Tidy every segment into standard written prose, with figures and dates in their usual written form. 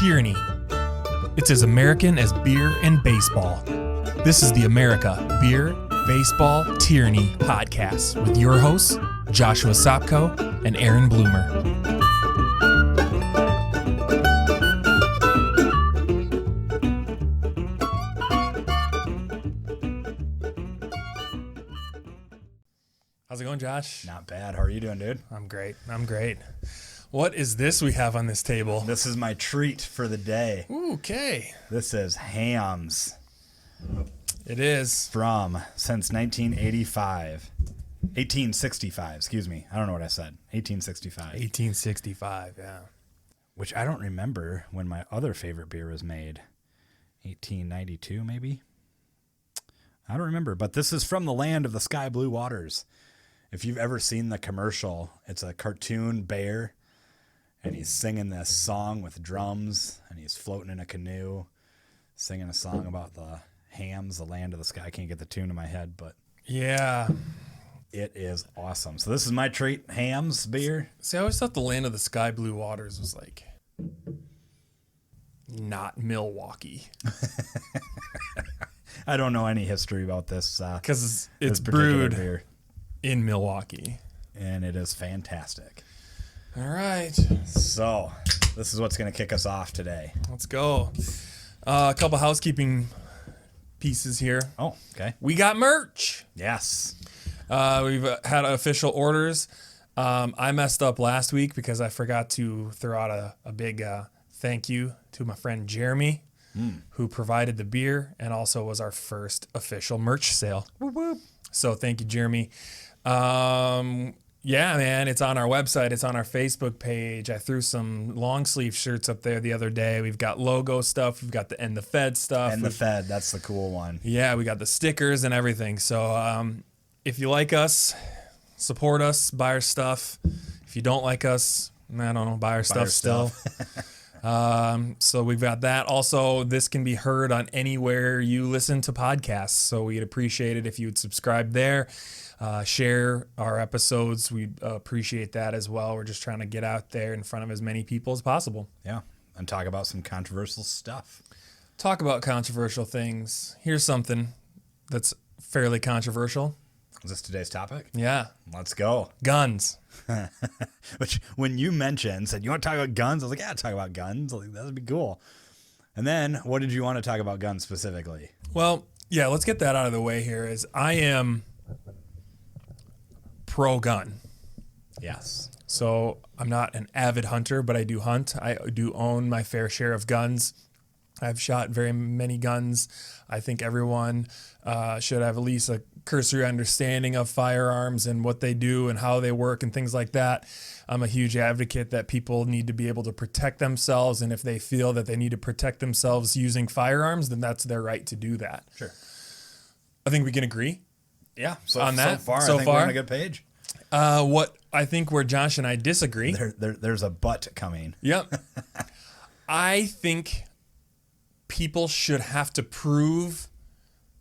Tyranny. It's as American as beer and baseball. This is the America Beer, Baseball, Tyranny podcast with your hosts, Joshua Sopko and Aaron Bloomer. How's it going, Josh? Not bad. How are you doing, dude? I'm great. What is this we have on this table? This is my treat for the day. Ooh, okay. This is hams. It is. Since 1865, excuse me. I don't know what I said. 1865. 1865, yeah. Which I don't remember when my other favorite beer was made. 1892, maybe? I don't remember, but this is from the land of the sky blue waters. If you've ever seen the commercial, it's a cartoon bear, and he's singing this song with drums, and he's floating in a canoe, singing a song about the hams, the land of the sky. I can't get the tune in my head, but yeah, it is awesome. So this is my treat, hams beer. See, I always thought the land of the sky blue waters was like not Milwaukee. I don't know any history about this. Because it's brewed beer. In Milwaukee. And it is fantastic. All right. So this is what's going to kick us off today. Let's go. A couple housekeeping pieces here. Oh, okay. We got merch. Yes. We've had official orders. I messed up last week because I forgot to throw out a big thank you to my friend Jeremy, who provided the beer and also was our first official merch sale. Whoop, whoop. So thank you, Jeremy. Yeah, man, it's on our website. It's on our Facebook page. I threw some long sleeve shirts up there the other day. We've got logo stuff. We've got the End the Fed stuff. And the Fed, that's the cool one. Yeah, we got the stickers and everything. So if you like us, support us, buy our stuff. If you don't like us, I don't know, buy our stuff still. So we've got that. Also, this can be heard on anywhere you listen to podcasts. So we'd appreciate it if you would subscribe there. Share our episodes. We'd appreciate that as well. We're just trying to get out there in front of as many people as possible. Yeah, and talk about some controversial stuff. Talk about controversial things. Here's something that's fairly controversial. Is this today's topic? Yeah. Let's go. Guns. Which, when you said, you want to talk about guns? I was like, yeah, talk about guns. Like, that would be cool. And then, what did you want to talk about guns specifically? Well, yeah, let's get that out of the way here. Is I am pro-gun. Yes. So I'm not an avid hunter, but I do hunt. I do own my fair share of guns. I've shot very many guns. I think everyone should have at least a cursory understanding of firearms and what they do and how they work and things like that. I'm a huge advocate that people need to be able to protect themselves, and if they feel that they need to protect themselves using firearms, then that's their right to do that. Sure. I think we can agree. Yeah. So on that. So far, we're on a good page. What I think where Josh and I disagree. There's a but coming. Yep. I think people should have to prove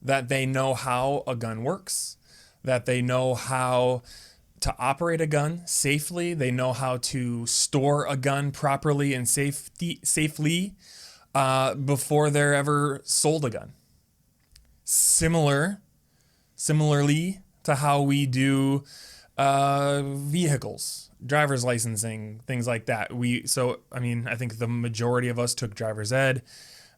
that they know how a gun works, that they know how to operate a gun safely, they know how to store a gun properly and safely before they're ever sold a gun. Similarly to how we do vehicles, driver's licensing, things like that. I think the majority of us took driver's ed.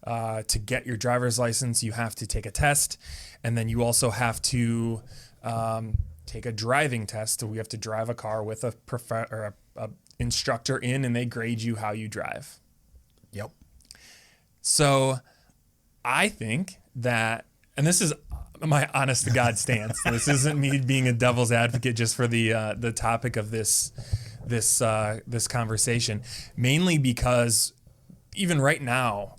To get your driver's license, you have to take a test, and then you also have to take a driving test. So we have to drive a car with a instructor in, and they grade you how you drive. Yep. So I think that, and this is my honest to God stance. This isn't me being a devil's advocate just for the topic of this conversation, mainly because even right now,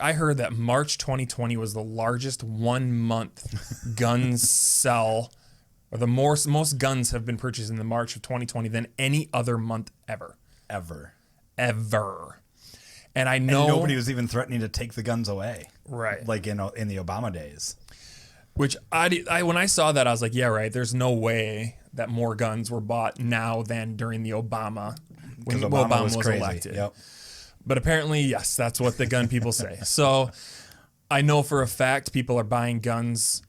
I heard that March 2020 was the largest 1 month gun sell, or the most guns have been purchased in the March of 2020 than any other month ever. Ever. And I know nobody was even threatening to take the guns away. Right. Like in the Obama days. Which when I saw that, I was like, yeah, right. There's no way that more guns were bought now than during the Obama, when Obama was crazy. elected. Yep. But apparently, yes, that's what the gun people say. So I know for a fact people are buying guns,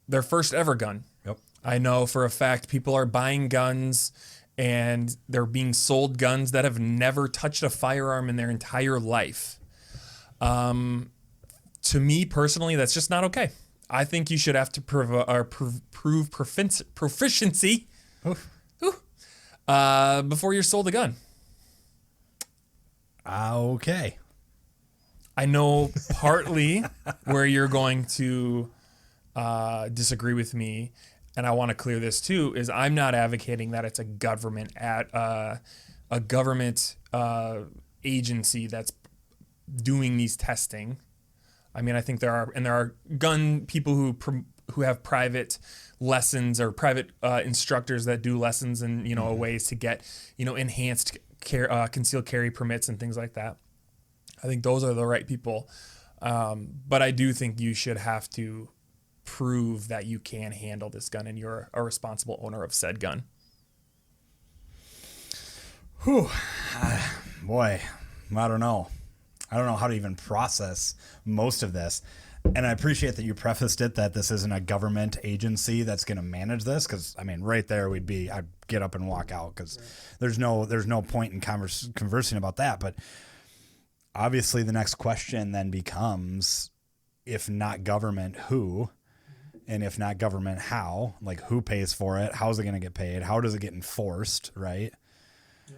their first ever gun. Yep. I know for a fact people are buying guns and they're being sold guns that have never touched a firearm in their entire life. To me personally, that's just not okay. I think you should have to prove proficiency before you're sold a gun. Okay. I know partly where you're going to disagree with me, and I want to clear this too, is I'm not advocating that it's a government agency that's doing these testing. I mean, I think there are gun people who have private lessons or private instructors that do lessons and ways to get enhanced concealed carry permits and things like that. I think those are the right people, but I do think you should have to prove that you can handle this gun and you're a responsible owner of said gun. Whew. Boy, I don't know. I don't know how to even process most of this. And I appreciate that you prefaced it that this isn't a government agency that's going to manage this. Because, I mean, right there I'd get up and walk out because there's no point in conversing about that. But obviously the next question then becomes, if not government, who? And if not government, how? Like, who pays for it? How's it going to get paid? How does it get enforced, right? Yeah.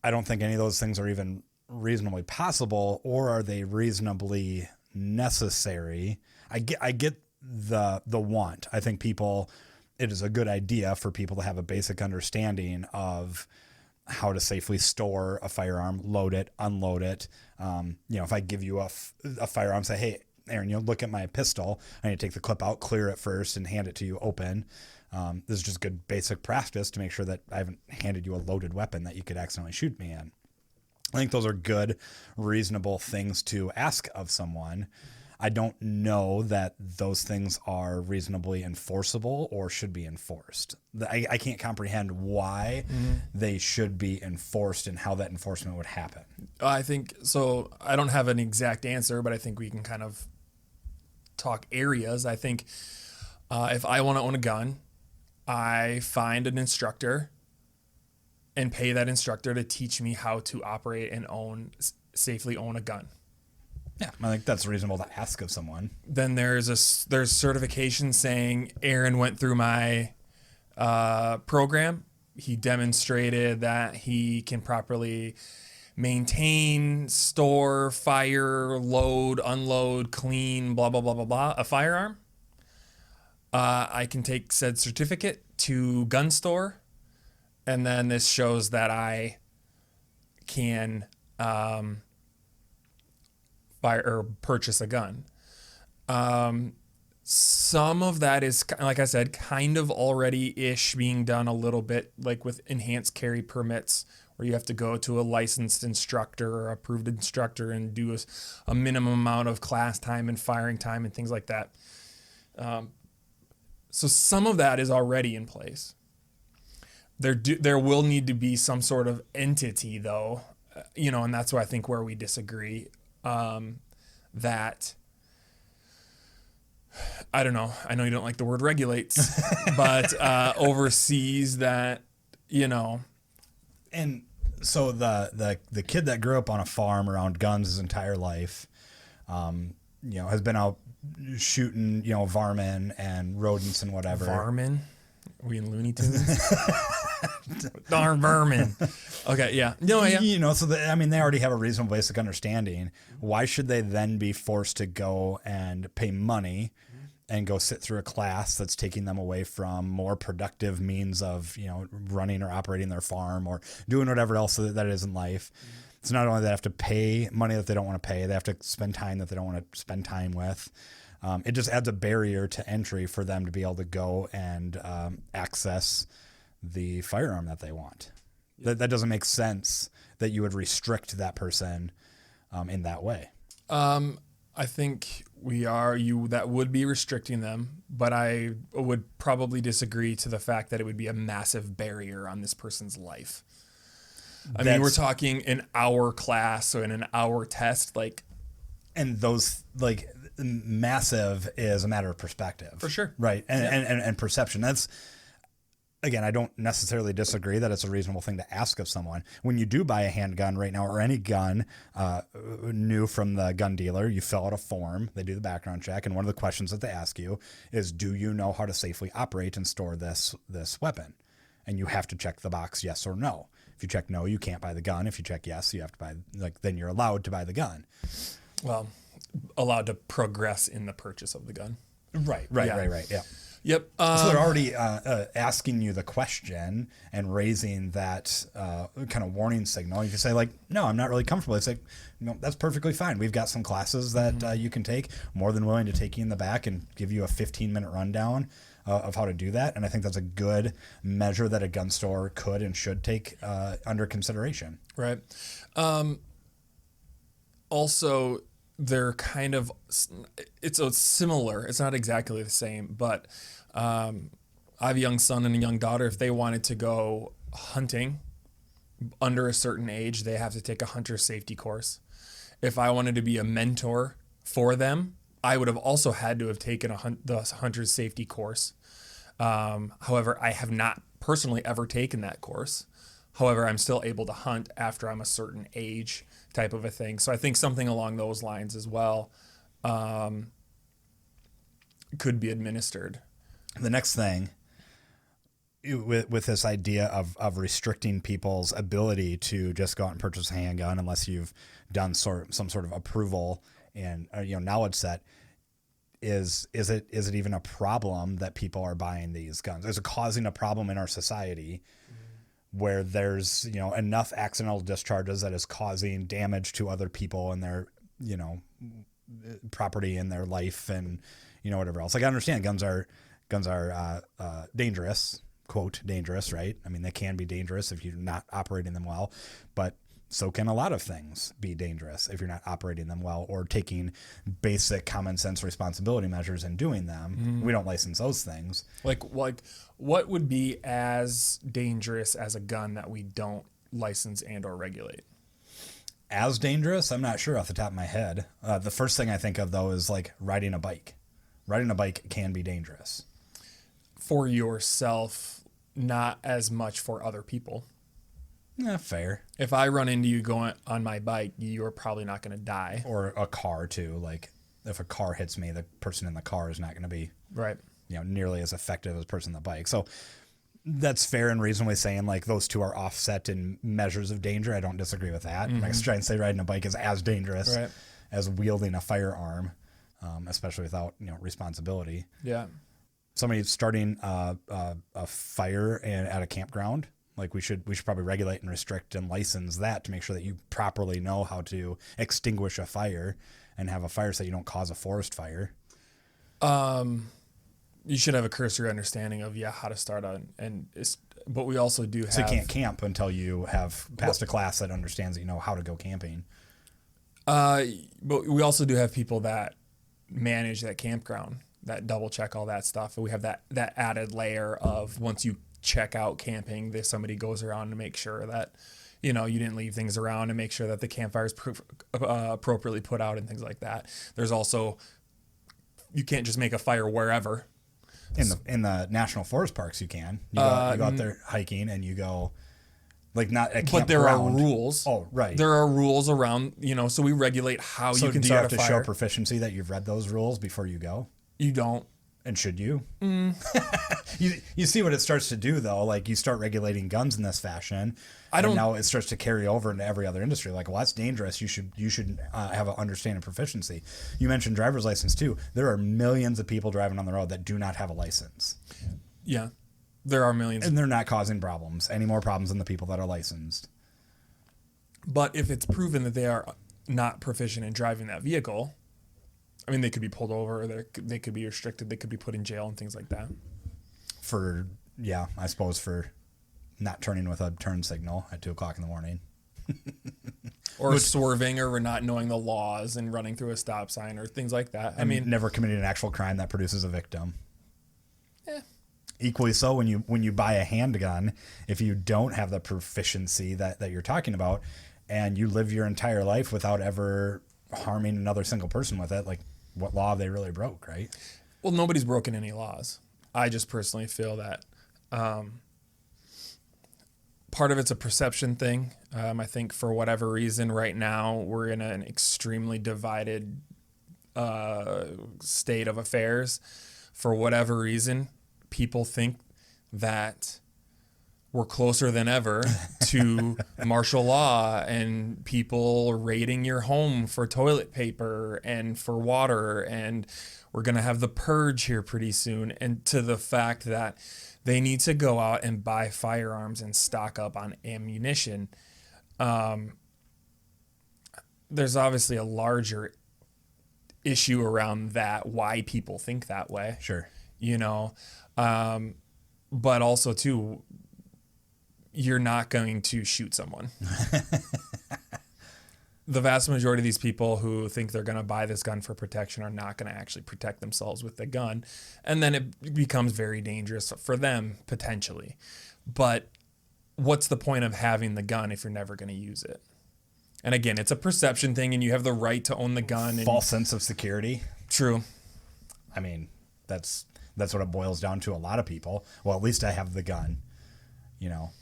I don't think any of those things are even reasonably possible, or are they reasonably necessary? I get the want. I think it is a good idea for people to have a basic understanding of how to safely store a firearm, load it, unload it. If I give you a firearm, say, hey, Aaron, look at my pistol. I need to take the clip out, clear it first, and hand it to you open. This is just good basic practice to make sure that I haven't handed you a loaded weapon that you could accidentally shoot me in. I think those are good, reasonable things to ask of someone. I don't know that those things are reasonably enforceable or should be enforced. I can't comprehend why they should be enforced and how that enforcement would happen. I think so. I don't have an exact answer, but I think we can kind of talk areas. I think if I want to own a gun, I find an instructor and pay that instructor to teach me how to operate and safely own a gun. Yeah, I think that's reasonable to ask of someone. Then there's certification saying Aaron went through my program. He demonstrated that he can properly maintain, store, fire, load, unload, clean, blah, blah, blah, blah, blah, a firearm. I can take said certificate to gun store, and then this shows that I can buy or purchase a gun. Some of that is, like I said, kind of already-ish being done a little bit, like with enhanced carry permits, where you have to go to a licensed instructor or approved instructor and do a minimum amount of class time and firing time and things like that. So some of that is already in place. There will need to be some sort of entity, though, and that's why I think where we disagree. That, I don't know. I know you don't like the word regulates, but oversees that, And so the kid that grew up on a farm around guns his entire life, has been out shooting, varmin and rodents and whatever. Varmin? Are we in Looney Tunes? Darn vermin. Okay, yeah. No, yeah. So they already have a reasonable basic understanding. Why should they then be forced to go and pay money and go sit through a class that's taking them away from more productive means of, running or operating their farm or doing whatever else that is in life? It's not only that they have to pay money that they don't want to pay, they have to spend time that they don't want to spend time with. It just adds a barrier to entry for them to be able to go and access the firearm that they want. That doesn't make sense that you would restrict that person in that way. I think that would be restricting them, but I would probably disagree to the fact that it would be a massive barrier on this person's life. I mean, we're talking an hour class, so in an hour test, like. And those, like, massive is a matter of perspective. For sure. Right. And perception. That's, again, I don't necessarily disagree that it's a reasonable thing to ask of someone. When you do buy a handgun right now, or any gun new from the gun dealer, you fill out a form, they do the background check, and one of the questions that they ask you is, do you know how to safely operate and store this weapon? And you have to check the box yes or no. If you check no, you can't buy the gun. If you check yes, you have to buy, like, then you're allowed to buy the gun. Well, allowed to progress in the purchase of the gun. Right. Yeah. Yep. So they're already asking you the question and raising that kind of warning signal. You can say, like, no, I'm not really comfortable. It's like, no, that's perfectly fine. We've got some classes that you can take. More than willing to take you in the back and give you a 15-minute rundown of how to do that. And I think that's a good measure that a gun store could and should take under consideration. Right. Also, they're kind of, it's similar. It's not exactly the same, but I have a young son and a young daughter. If they wanted to go hunting under a certain age, they have to take a hunter safety course. If I wanted to be a mentor for them, I would have also had to have taken the hunter's safety course. However, I have not personally ever taken that course. However, I'm still able to hunt after I'm a certain age, type of a thing. So I think something along those lines as well could be administered. The next thing with this idea of restricting people's ability to just go out and purchase a handgun unless you've done some sort of approval and knowledge set, is it even a problem that people are buying these guns? Is it causing a problem in our society where there's enough accidental discharges that is causing damage to other people and their property and their life and whatever else? Like, I understand guns are dangerous, quote dangerous, right? I mean, they can be dangerous if you're not operating them well, but so can a lot of things be dangerous if you're not operating them well or taking basic common sense responsibility measures and doing them. We don't license those things. Like what would be as dangerous as a gun that we don't license and or regulate? As dangerous? I'm not sure off the top of my head. The first thing I think of, though, is like riding a bike. Riding a bike can be dangerous. For yourself, not as much for other people. Yeah, fair. If I run into you going on my bike, you're probably not going to die. Or a car too. Like, if a car hits me, the person in the car is not going to be right, nearly as effective as the person on the bike. So that's fair and reasonably saying, like, those two are offset in measures of danger. I don't disagree with that. I'm not going to try and say riding a bike is as dangerous as wielding a firearm, especially without responsibility. Yeah. Somebody starting a fire at a campground. Like, we should probably regulate and restrict and license that to make sure that you properly know how to extinguish a fire and have a fire so you don't cause a forest fire. You should have a cursory understanding of how to start but we also do have. So you can't camp until you have passed a class that understands that how to go camping. But we also do have people that manage that campground that double check all that stuff, and we have that added layer of once you check out camping, there's somebody goes around to make sure that you didn't leave things around and make sure that the campfire is appropriately put out and things like that. There's also, you can't just make a fire wherever. In the national forest parks, you can. You go out there hiking and you go, like, not a campground. But there are rules. Oh, right. There are rules around, so we regulate how you can do you start have a to fire. show proficiency that you've read those rules before you go? You don't. And should you? You see what it starts to do, though. Like, you start regulating guns in this fashion. And now it starts to carry over into every other industry. Like, well, that's dangerous. You should have an understanding of proficiency. You mentioned driver's license too. There are millions of people driving on the road that do not have a license. Yeah, there are millions, and they're not causing problems. Any more problems than the people that are licensed. But if it's proven that they are not proficient in driving that vehicle, I mean, they could be pulled over, they could be restricted, they could be put in jail and things like that. I suppose for not turning with a turn signal at 2:00 in the morning. Or swerving or not knowing the laws and running through a stop sign or things like that. I mean, never committing an actual crime that produces a victim. Yeah. Equally so, when you buy a handgun, if you don't have the proficiency that you're talking about, and you live your entire life without ever harming another single person with it, like, what law have they really broke, right? Well, nobody's broken any laws. I just personally feel that part of it's a perception thing. I think for whatever reason right now we're in an extremely divided state of affairs. For whatever reason, people think that we're closer than ever to martial law and people raiding your home for toilet paper and for water, and we're going to have the purge here pretty soon, and to the fact that they need to go out and buy firearms and stock up on ammunition. There's obviously a larger issue around that, why people think that way. Sure. You know, but also too, you're not going to shoot someone. The vast majority of these people who think they're going to buy this gun for protection are not going to actually protect themselves with the gun. And then it becomes very dangerous for them, potentially. But what's the point of having the gun if you're never going to use it? And again, it's a perception thing, and you have the right to own the gun. And false sense of security. True. I mean, that's what it boils down to a lot of people. Well, at least I have the gun, you know.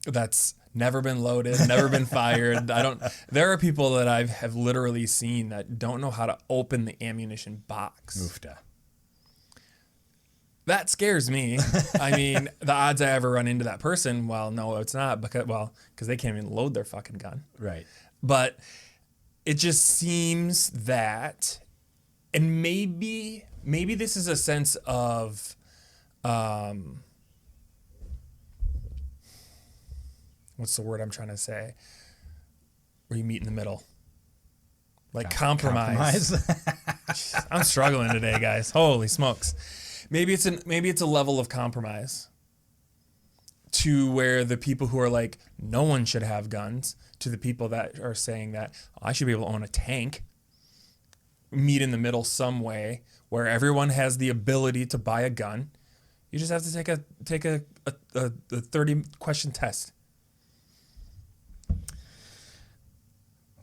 That's never been loaded, never been fired. There are people that I have literally seen that don't know how to open the ammunition box. Oofda. That scares me. I mean, the odds I ever run into that person, well, no, it's not because they can't even load their fucking gun. Right. But it just seems that, and maybe this is a sense of, what's the word I'm trying to say? Where you meet in the middle. Like compromise. I'm struggling today, guys. Holy smokes. Maybe it's a level of compromise to where the people who are like, no one should have guns, to the people that are saying that I should be able to own a tank, meet in the middle some way where everyone has the ability to buy a gun. You just have to take a 30 question test.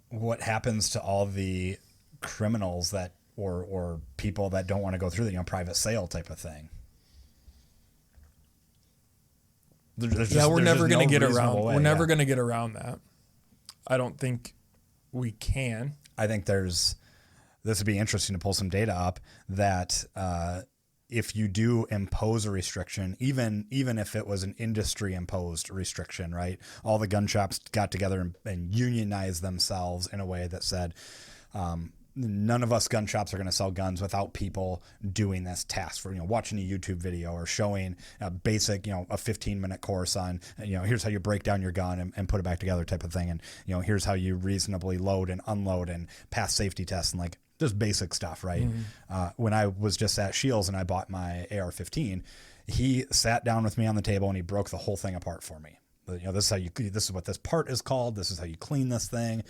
What happens to all the criminals that or people that don't want to go through the private sale type of thing? We're never going to get around. We're never going to get around that. I don't think we can. I think this would be interesting to pull some data up that if you do impose a restriction, even if it was an industry imposed restriction, right? All the gun shops got together and unionized themselves in a way that said, none of us gun shops are going to sell guns without people doing this task for, watching a YouTube video or showing a basic, a 15-minute course on, here's how you break down your gun and put it back together type of thing. And, here's how you reasonably load and unload and pass safety tests and just basic stuff, right? Mm-hmm. When I was just at Shields and I bought my AR-15, he sat down with me on the table and he broke the whole thing apart for me. This is what this part is called. This is how you clean this thing.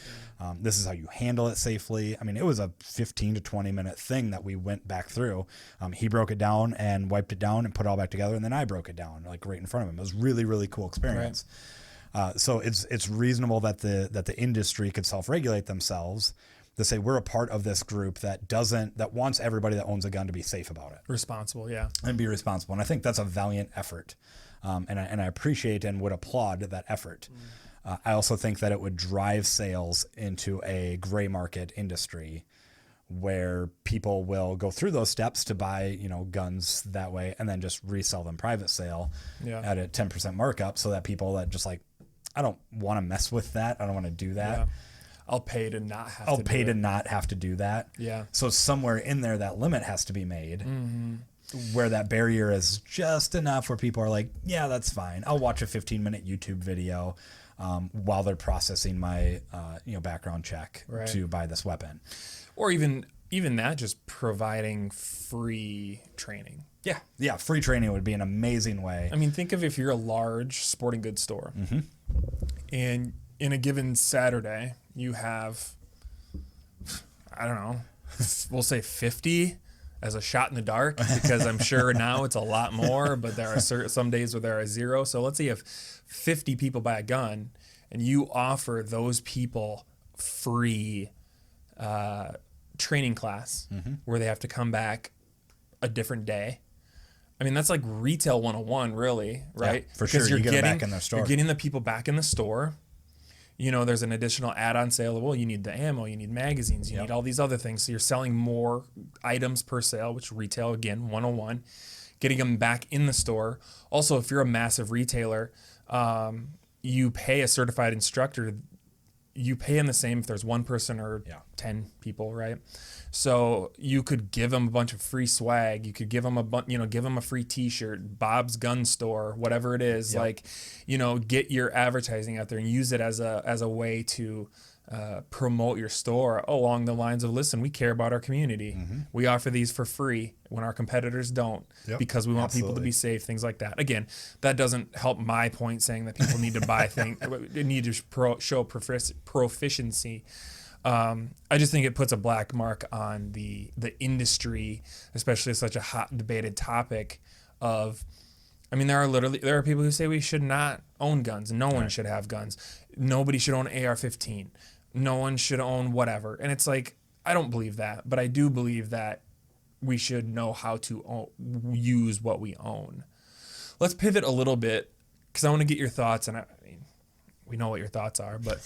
This is how you handle it safely. I mean, it was a 15 to 20 minute thing that we went back through. He broke it down and wiped it down and put it all back together. And then I broke it down right in front of him. It was really, really cool experience. Right. So it's reasonable that the industry could self-regulate themselves to say we're a part of this group that wants everybody that owns a gun to be safe about it. Responsible. Yeah. And be responsible. And I think that's a valiant effort. And I appreciate and would applaud that effort. I also think that it would drive sales into a gray market industry where people will go through those steps to buy, guns that way and then just resell them private sale at a 10% markup so that people that just I don't want to mess with that. I don't want to do that. Yeah. I'll pay to not have to do that. Yeah. So somewhere in there, that limit has to be made. Mm-hmm. Where that barrier is just enough where people are like, yeah, that's fine. I'll watch a 15-minute YouTube video while they're processing my background check to buy this weapon. Or even that, just providing free training. Yeah, free training would be an amazing way. I mean, think of if you're a large sporting goods store mm-hmm. and in a given Saturday, you have, I don't know, we'll say 50 as a shot in the dark, because I'm sure now it's a lot more, but there are some days where there are 0. So let's say if 50 people buy a gun and you offer those people free training class where they have to come back a different day. I mean, that's like retail 101, really, right? Yeah, for sure. You get them back in their store. You're getting the people back in the store. You know, there's an additional add-on sale. Well, you need the ammo, you need magazines, you need all these other things. So you're selling more items per sale, which retail, again, 101, getting them back in the store. Also, if you're a massive retailer, you pay a certified instructor. You pay them the same if there's one person or 10 people, right? So you could give them a bunch of free swag. You could give them give them a free T-shirt, Bob's Gun Store, whatever it is. Like, get your advertising out there and use it as a way to promote your store along the lines of, listen, we care about our community. We offer these for free when our competitors don't, because we want people to be safe, things like that. Again, that doesn't help my point saying that people need to buy things, need to show proficiency. I just think it puts a black mark on the industry, especially such a hot debated topic of, I mean, there are people who say we should not own guns. No one should have guns. Nobody should own AR-15. No one should own whatever. And it's like, I don't believe that, but I do believe that we should know how to use what we own. Let's pivot a little bit, because I want to get your thoughts, and I mean, we know what your thoughts are, but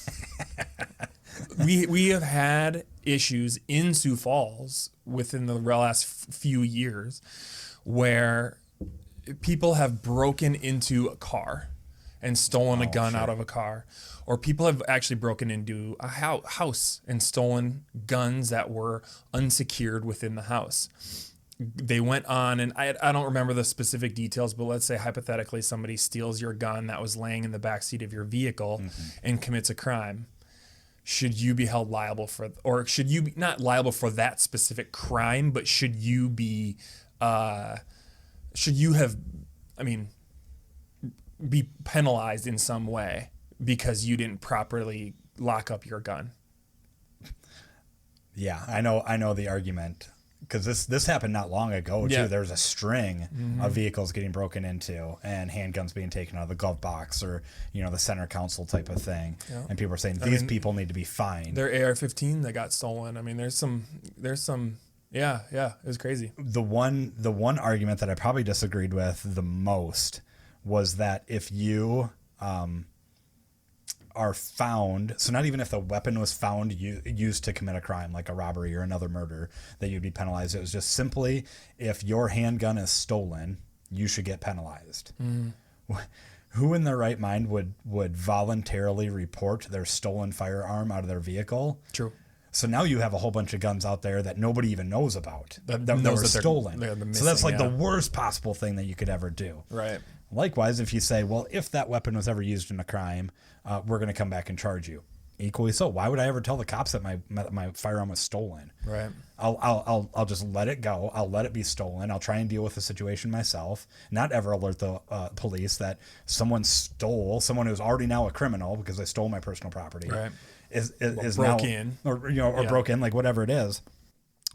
we have had issues in Sioux Falls within the last few years where people have broken into a car and stolen a gun out of a car, or people have actually broken into a house and stolen guns that were unsecured within the house. They went on, and I don't remember the specific details, but let's say hypothetically somebody steals your gun that was laying in the backseat of your vehicle and commits a crime. Should you be held liable for, or should you be not liable for that specific crime, but should you be, should you have, I mean, be penalized in some way because you didn't properly lock up your gun? Yeah, I know the argument, because this happened not long ago too. There was a string of vehicles getting broken into and handguns being taken out of the glove box, or the center console type of thing. And people are saying these people need to be fined. Their AR-15 that got stolen. I mean, there's some. Yeah, it was crazy. The one argument that I probably disagreed with the most was that if you are found, so not even if the weapon was found used to commit a crime like a robbery or another murder, that you'd be penalized. It was just simply, if your handgun is stolen, you should get penalized. Who in their right mind would voluntarily report their stolen firearm out of their vehicle? True. So now you have a whole bunch of guns out there that nobody even knows about that were stolen. They're missing, so that's like the worst possible thing that you could ever do. Right. Likewise, if you say, well, if that weapon was ever used in a crime, we're going to come back and charge you. Equally so. Why would I ever tell the cops that my firearm was stolen? Right. I'll just let it go. I'll let it be stolen. I'll try and deal with the situation myself. Not ever alert the police that someone who's already now a criminal because they stole my personal property. Right. Is broke now in, or broke in, like whatever it is.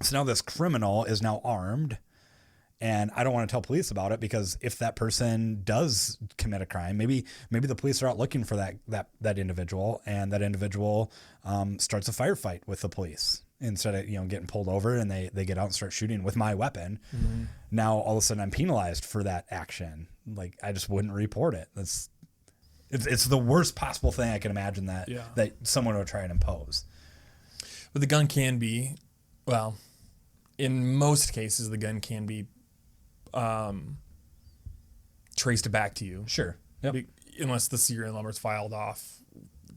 So now this criminal is now armed. And I don't want to tell police about it, because if that person does commit a crime, maybe the police are out looking for that individual, and that individual starts a firefight with the police instead of getting pulled over, and they get out and start shooting with my weapon. Now all of a sudden I'm penalized for that action. Like, I just wouldn't report it. It's the worst possible thing I can imagine that someone would try and impose. But the gun can be, well, in most cases the gun can be traced back to you. Sure. Yep. Unless the serial number is filed off,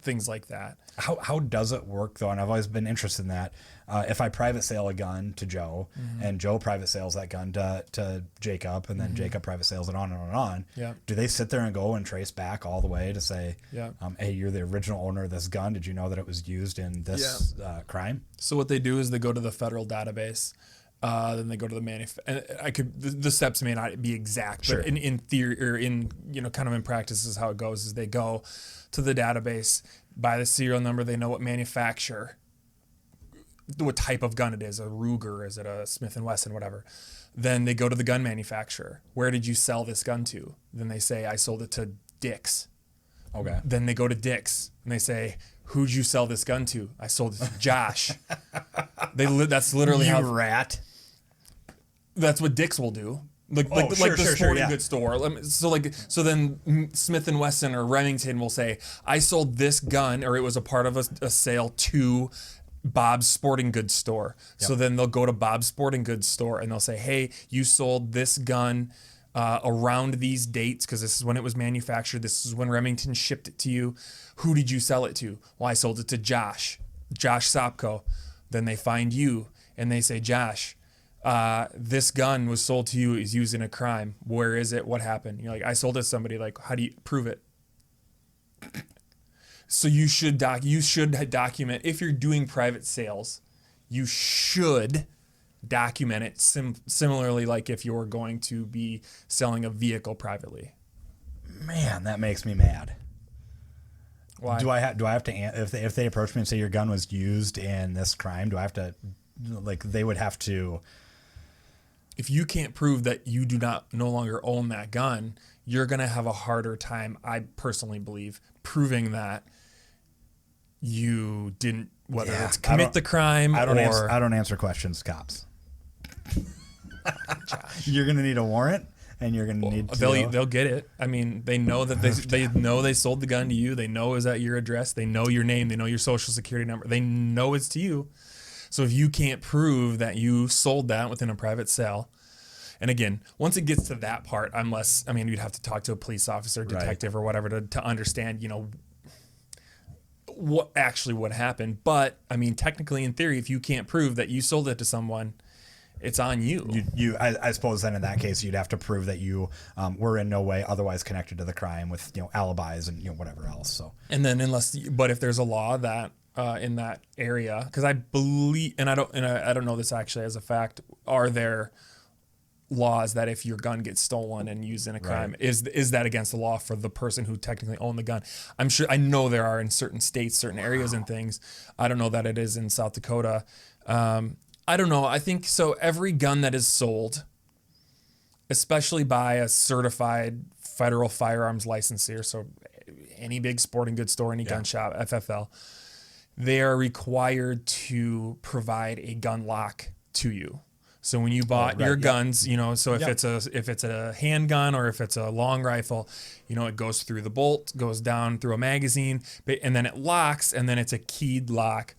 things like that. How does it work though? And I've always been interested in that. If I private sale a gun to Joe, and Joe private sales that gun to Jacob, and then Jacob private sales it on and on and on. Yeah. Do they sit there and go and trace back all the way to say, hey, you're the original owner of this gun. Did you know that it was used in this crime? So what they do is they go to the federal database. Then they go to the the steps may not be exact, but in theory, or in kind of in practice, is how it goes. Is they go to the database by the serial number. They know what manufacturer what type of gun it is, a Ruger, is it a Smith & Wesson, whatever. Then they go to the gun manufacturer. Where did you sell this gun to? Then they say, I sold it to Dick's. Okay. Then they go to Dick's and they say, who'd you sell this gun to? I sold it to Josh. That's literally You how rat. that's what Dick's will do. Like the sporting goods store. So then Smith & Wesson or Remington will say, I sold this gun, or it was a part of a sale to Bob's Sporting Goods store. Yep. So then they'll go to Bob's Sporting Goods store and they'll say, hey, you sold this gun around these dates because this is when it was manufactured. This is when Remington shipped it to you. Who did you sell it to? Well, I sold it to Josh Sopko. Then they find you and they say, Josh, this gun was sold to you, is used in a crime. Where is it? What happened? You're like, I sold it to somebody. Like, how do you prove it? So you should document, if you're doing private sales, you should document it similarly like if you're going to be selling a vehicle privately. Man, that makes me mad. Why? Do I have to if they approach me and say your gun was used in this crime, do I have to, like, they would have to? If you can't prove that you no longer own that gun, you're going to have a harder time, I personally believe, proving that you didn't, whether it's commit the crime I don't answer questions, cops. You're going to need a warrant, and you're going to need to. They'll get it. I mean, they know that they know they sold the gun to you. They know it's at your address. They know your name. They know your social security number. They know it's to you. So if you can't prove that you sold that within a private sale, and again, once it gets to that part, you'd have to talk to a police officer, detective, or whatever to understand, what actually would happen. But I mean, technically, in theory, if you can't prove that you sold it to someone, it's on you. I suppose then in that case you'd have to prove that you were in no way otherwise connected to the crime with alibis and whatever else. So and then but if there's a law that in that area, because I believe, and I don't know this actually as a fact, are there laws that if your gun gets stolen and used in a crime, is that against the law for the person who technically owned the gun? I know there are in certain states, certain areas and things. I don't know that it is in South Dakota. I don't know. I think so. Every gun that is sold, especially by a certified federal firearms licensor, so any big sporting goods store, any gun shop, FFL, they are required to provide a gun lock to you. So when you bought your guns, so if it's a handgun or if it's a long rifle, it goes through the bolt, goes down through a magazine, and then it locks, and then it's a keyed lock.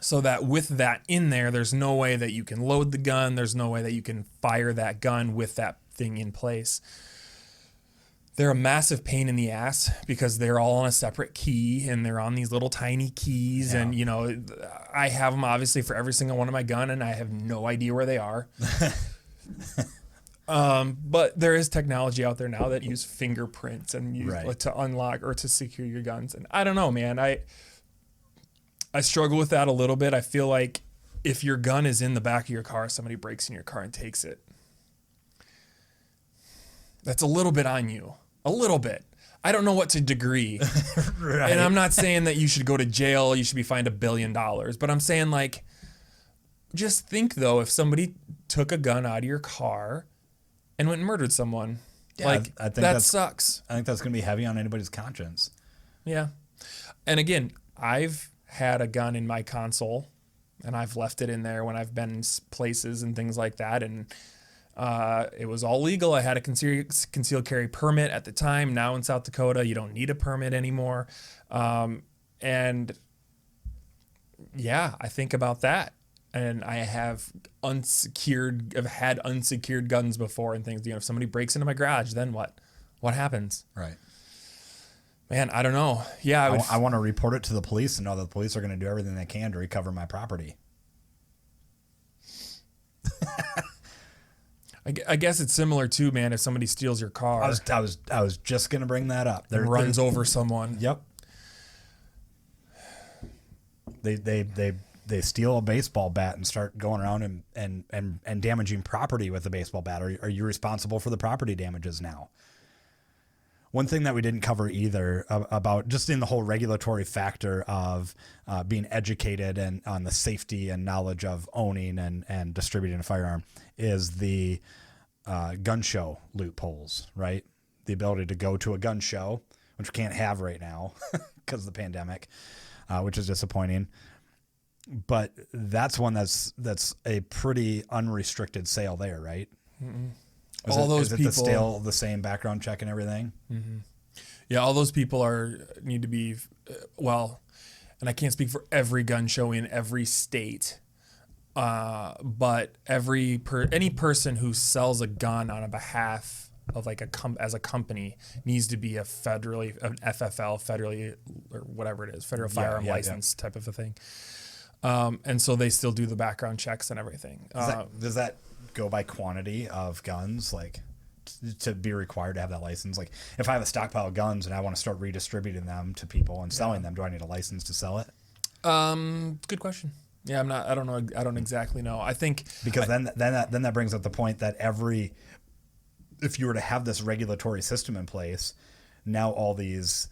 So that with that in there, there's no way that you can load the gun. There's no way that you can fire that gun with that thing in place. They're a massive pain in the ass because they're all on a separate key and they're on these little tiny keys. Yeah. And, I have them obviously for every single one of my gun and I have no idea where they are. But there is technology out there now that use fingerprints and use to unlock or to secure your guns. And I don't know, man, I struggle with that a little bit. I feel like if your gun is in the back of your car, somebody breaks in your car and takes it, that's a little bit on you. A little bit. I don't know what to degree. And I'm not saying that you should go to jail, you should be fined $1 billion. But I'm saying, like, just think, though, if somebody took a gun out of your car and went and murdered someone, I think that sucks. I think that's going to be heavy on anybody's conscience. Yeah. And again, I've had a gun in my console and I've left it in there when I've been in places and things like that. And it was all legal. I had a concealed carry permit at the time. Now in South Dakota, you don't need a permit anymore. And yeah, I think about that. And I have had unsecured guns before and things. If somebody breaks into my garage, then what? What happens? Right. Man, I don't know. Yeah, I want to report it to the police and know that the police are going to do everything they can to recover my property. I guess it's similar too, man. If somebody steals your car, I was just going to bring that up. Runs over someone. Yep. They steal a baseball bat and start going around and damaging property with the baseball bat. Are you responsible for the property damages now? One thing that we didn't cover either about just in the whole regulatory factor of being educated and on the safety and knowledge of owning and distributing a firearm is the gun show loopholes, right? The ability to go to a gun show, which we can't have right now because of the pandemic, which is disappointing. But that's one that's a pretty unrestricted sale there, right? Mm-mm. Is it still the same background check and everything? Mm-hmm. Yeah, all those people need to be and I can't speak for every gun show in every state, but any person who sells a gun on a behalf of like as a company needs to be an FFL, federally or whatever it is, federal firearm license type of a thing. And so they still do the background checks and everything. Does that go by quantity of guns, like to be required to have that license? Like if I have a stockpile of guns and I want to start redistributing them to people and selling them, do I need a license to sell it? Good question. Yeah, I don't know. I don't exactly know. I think because then that brings up the point that if you were to have this regulatory system in place, now all these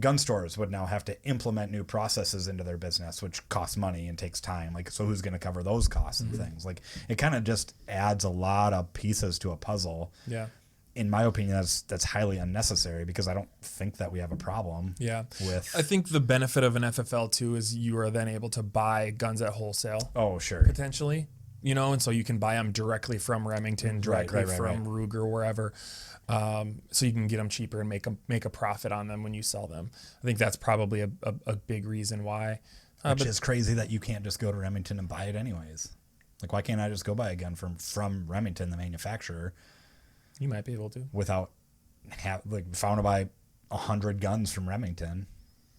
gun stores would now have to implement new processes into their business, which costs money and takes time. Like, so who's going to cover those costs and things? Like, it kind of just adds a lot of pieces to a puzzle. Yeah. In my opinion, that's highly unnecessary because I don't think that we have a problem. Yeah. With I think the benefit of an FFL too is you are then able to buy guns at wholesale. Oh, sure. Potentially, and so you can buy them directly from Remington, directly from Ruger, wherever. So you can get them cheaper and make a profit on them when you sell them. I think that's probably a big reason why. Which is crazy that you can't just go to Remington and buy it anyways. Like, why can't I just go buy a gun from Remington, the manufacturer? You might be able to. Without if I want to buy 100 guns from Remington,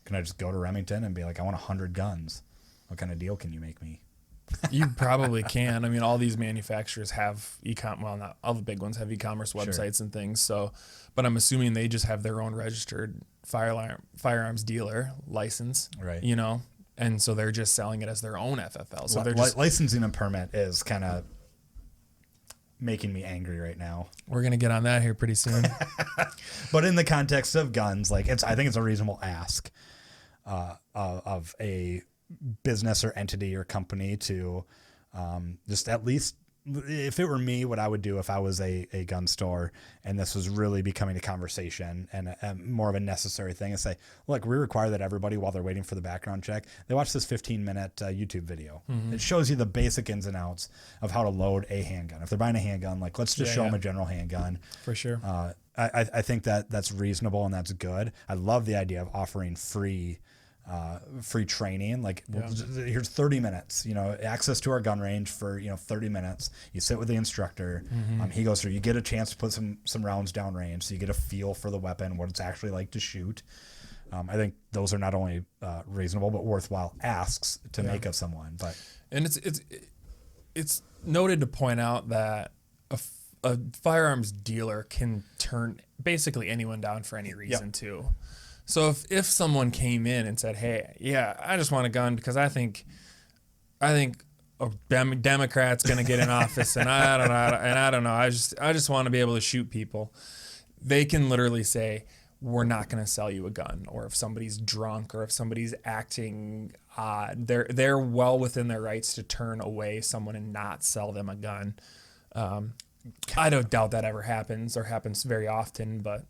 can I just go to Remington and be like, I want 100 guns? What kind of deal can you make me? You probably can. I mean, all these manufacturers have not all the big ones have e-commerce websites and things. So, but I'm assuming they just have their own registered firearms dealer license, right? And so they're just selling it as their own FFL. So they're licensing a permit is kind of making me angry right now. We're gonna get on that here pretty soon. But in the context of guns, I think it's a reasonable ask of a business or entity or company to just at least, if it were me, what I would do if I was a gun store and this was really becoming a conversation and more of a necessary thing, is say, look, we require that everybody, while they're waiting for the background check, they watch this 15-minute YouTube video. Mm-hmm. It shows you the basic ins and outs of how to load a handgun. If they're buying a handgun, let's just show them a general handgun. For sure. I think that's reasonable and that's good. I love the idea of offering free training. Here's 30 minutes, access to our gun range for 30 minutes. You sit with the instructor. Mm-hmm. He goes through, you get a chance to put some rounds down range, so you get a feel for the weapon, what it's actually like to shoot. I think those are not only reasonable but worthwhile asks to make of someone. And it's noted to point out that a firearms dealer can turn basically anyone down for any reason too. So if someone came in and said, "Hey, I just want a gun because I think a Democrat's going to get in office, and I don't know, I just want to be able to shoot people," they can literally say, "We're not going to sell you a gun." Or if somebody's drunk or if somebody's acting odd, they're well within their rights to turn away someone and not sell them a gun. I don't doubt that ever happens or happens very often, but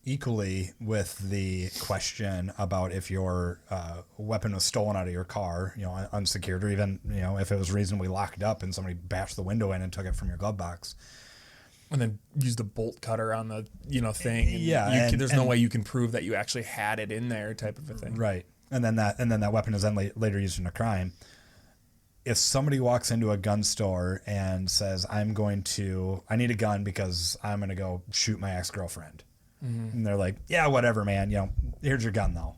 Equally with the question about if your weapon was stolen out of your car, unsecured, or even, if it was reasonably locked up and somebody bashed the window in and took it from your glove box. And then used a bolt cutter on the, thing. And there's no way you can prove that you actually had it in there, type of a thing. Right. And then that weapon is then later used in a crime. If somebody walks into a gun store and says, I need a gun because I'm going to go shoot my ex-girlfriend. Mm-hmm. And they're like, yeah, whatever, man. Here's your gun, though.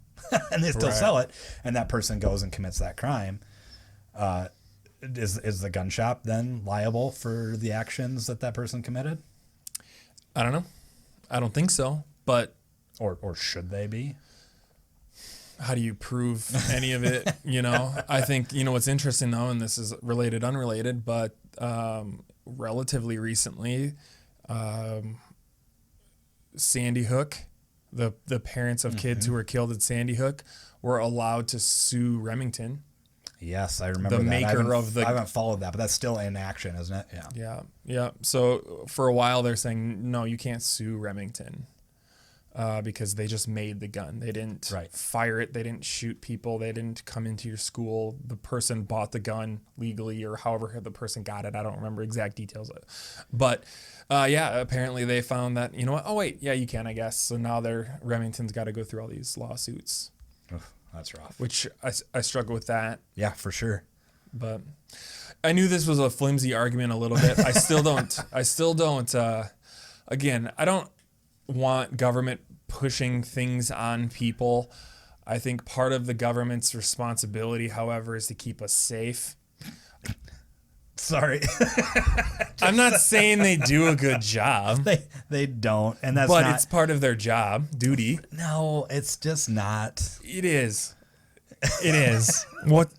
And they still sell it. And that person goes and commits that crime. Is the gun shop then liable for the actions that person committed? I don't know. I don't think so. But or should they be? How do you prove any of it? I think, what's interesting, though, and this is related, unrelated, but relatively recently, Sandy Hook, the parents of kids who were killed at Sandy Hook were allowed to sue Remington. Yes, I remember The that. maker of the... I haven't followed that, but that's still in action, isn't it? Yeah. So for a while they're saying, no, you can't sue Remington because they just made the gun. They didn't fire it. They didn't shoot people. They didn't come into your school. The person bought the gun legally or however the person got it. I don't remember exact details. But apparently they found that, you know what? Oh, wait. Yeah, you can, I guess. So now Remington's got to go through all these lawsuits. Oof, that's rough. Which I struggle with that. Yeah, for sure. But I knew this was a flimsy argument a little bit. I still don't. Again, I don't want government pushing things on people. I think part of the government's responsibility, however, is to keep us safe. Sorry. I'm not saying they do a good job. They don't, and that's but not... it's part of their job, duty. No, it's just not. It is. What?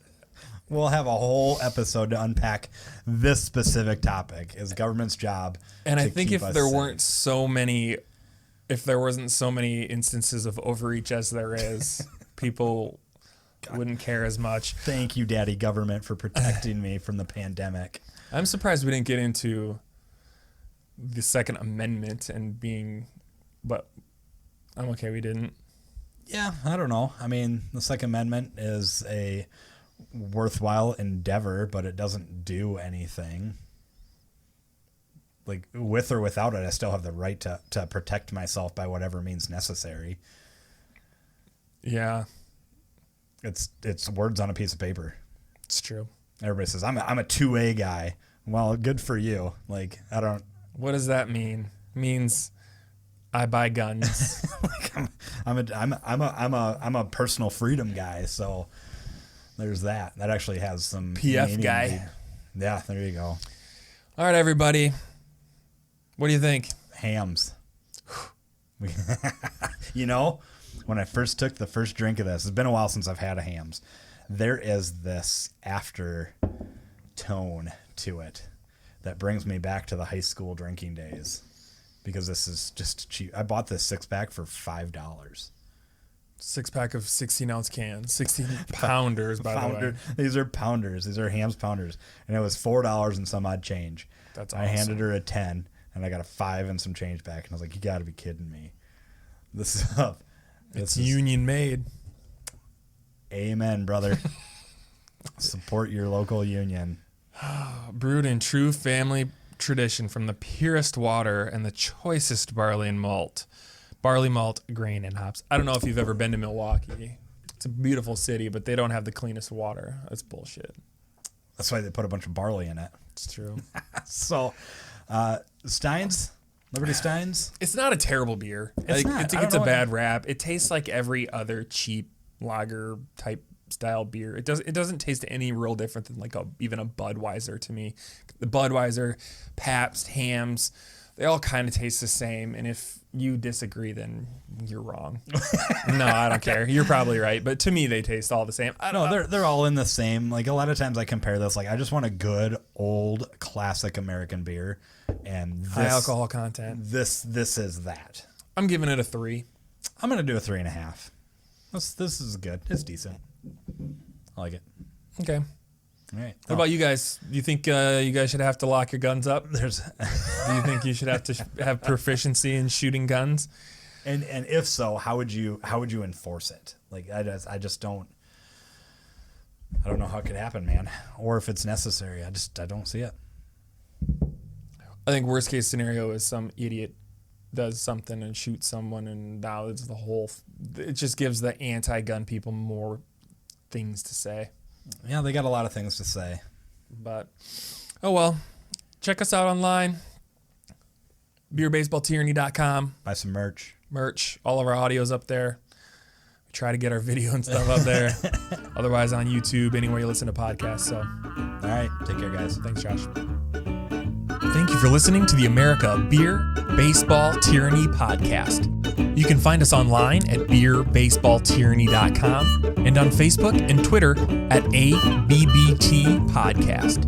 We'll have a whole episode to unpack this specific topic. Is government's job. And to I think keep if us there safe. wasn't so many instances of overreach as there is, people wouldn't care as much. Thank you, Daddy Government, for protecting me from the pandemic. I'm surprised we didn't get into the Second Amendment but I'm okay we didn't. Yeah, I don't know. I mean, the Second Amendment is a worthwhile endeavor, but it doesn't do anything. Like, with or without it, I still have the right to protect myself by whatever means necessary. Yeah. It's words on a piece of paper. It's true. Everybody says, I'm a 2A guy. Well, good for you. Like, I don't... What does that mean? It means I buy guns. Like I'm a personal freedom guy, so there's that. That actually has some PF guy. Yeah, there you go. All right, everybody. What do you think? Hams. You know, when I first took the first drink of this, it's been a while since I've had a Hams. There is this after tone to it that brings me back to the high school drinking days. Because this is just cheap. I bought this 6-pack for $5. 6-pack of 16-ounce cans. 16 pounders, by the way. These are pounders. These are Hams pounders. And it was $4 and some odd change. That's awesome. I handed her a 10, and I got a 5 and some change back. And I was like, you got to be kidding me. This stuff. It's union made. Amen, brother. Support your local union. Brewed in true family tradition from the purest water and the choicest barley malt, grain, and hops. I don't know if you've ever been to Milwaukee. It's a beautiful city, but they don't have the cleanest water. That's bullshit. That's why they put a bunch of barley in it. It's true. So, Steins, Liberty Steins. It's not a terrible beer. It's not. It gets a bad rap. It tastes like every other cheap lager type style beer. It doesn't taste any real different than like even a Budweiser to me. The Budweiser, Pabst, Hams, they all kind of taste the same. And if you disagree, then you're wrong. No, I don't care. You're probably right. But to me, they taste all the same. They're all in the same. Like a lot of times I compare this. Like I just want a good old classic American beer, and high alcohol content. This is that. I'm giving it a 3. I'm gonna do a 3.5. This is good. It's decent. I like it. Okay. All right. What about you guys? Do you think you guys should have to lock your guns up? Do you think you should have to have proficiency in shooting guns? And if so, how would you enforce it? Like I just don't. I don't know how it could happen, man. Or if it's necessary. I don't see it. I think worst case scenario is some idiot does something and shoots someone, and now it's the whole. It just gives the anti-gun people more things to say. Yeah, they got a lot of things to say. But, oh well. Check us out online. BeerBaseballTyranny.com. Buy some merch. All of our audio's up there. We try to get our video and stuff up there. Otherwise on YouTube, anywhere you listen to podcasts. So, all right. Take care, guys. Thanks, Josh. Thank you for listening to the America Beer Baseball Tyranny podcast. You can find us online at beerbaseballtyranny.com and on Facebook and Twitter at ABBT Podcast.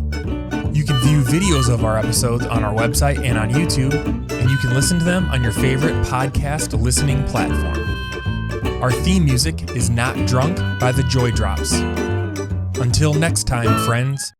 You can view videos of our episodes on our website and on YouTube, and you can listen to them on your favorite podcast listening platform. Our theme music is Not Drunk by the Joy Drops. Until next time, friends.